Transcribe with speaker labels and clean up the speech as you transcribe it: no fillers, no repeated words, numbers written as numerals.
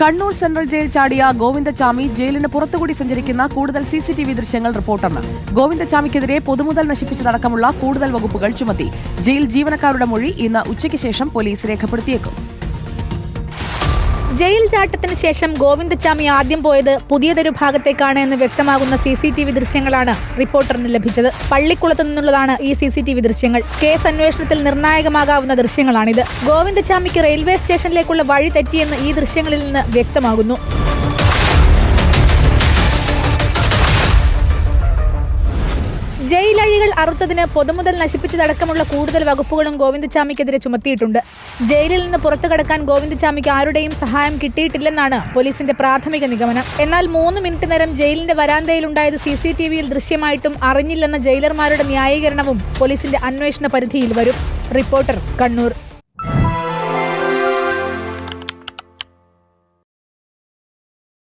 Speaker 1: Kannur central jail ചാടിയ ഗോവിന്ദചാമി ജയിലിന് പുറത്തുകൂടി സഞ്ചരിക്കുന്ന കൂടുതൽ സിസിടിവി ദൃശ്യങ്ങൾ റിപ്പോർട്ടറിന്. ഗോവിന്ദചാമിക്കെതിരെ പൊതുമുതൽ നശിപ്പിച്ചതടക്കമുള്ള കൂടുതൽ വകുപ്പുകൾ ചുമത്തി. ജയിൽ ജീവനക്കാരുടെ മൊഴി ഇന്ന് ഉച്ചയ്ക്ക് ശേഷം പോലീസ് രേഖപ്പെടുത്തിയേക്കും.
Speaker 2: ജയിൽ ചാട്ടത്തിന് ശേഷം ഗോവിന്ദചാമി ആദ്യം പോയത് പുതിയതൊരു ഭാഗത്തേക്കാണ് എന്ന് വ്യക്തമാകുന്ന സിസിടിവി ദൃശ്യങ്ങളാണ് റിപ്പോർട്ടറിന് ലഭിച്ചത്. പള്ളിക്കുളത്തു നിന്നുള്ളതാണ് ഈ സിസിടിവി ദൃശ്യങ്ങൾ. കേസ് അന്വേഷണത്തിൽ നിർണായകമാകാവുന്ന ദൃശ്യങ്ങളാണിത്. ഗോവിന്ദചാമിക്ക് റെയിൽവേ സ്റ്റേഷനിലേക്കുള്ള വഴി തെറ്റിയെന്ന് ഈ ദൃശ്യങ്ങളിൽ നിന്ന് വ്യക്തമാകുന്നു. ജയിലഴികൾ അറുത്തതിന് പൊതുമുതൽ നശിപ്പിച്ചതടക്കമുള്ള കൂടുതൽ വകുപ്പുകളും ഗോവിന്ദചാമിക്കെതിരെ ചുമത്തിയിട്ടുണ്ട്. ജയിലിൽ നിന്ന് പുറത്തു കടക്കാൻ ഗോവിന്ദചാമിക്ക് ആരുടെയും സഹായം കിട്ടിയിട്ടില്ലെന്നാണ് പോലീസിന്റെ പ്രാഥമിക നിഗമനം. എന്നാൽ 3 മിനിറ്റ് നേരം ജയിലിന്റെ വരാന്തയിലുണ്ടായത് സിസിടിവിയിൽ ദൃശ്യമായിട്ടും അറിഞ്ഞില്ലെന്ന ജയിലർമാരുടെ ന്യായീകരണവും പോലീസിന്റെ അന്വേഷണ പരിധിയിൽ വരും. റിപ്പോർട്ടർ, കണ്ണൂർ.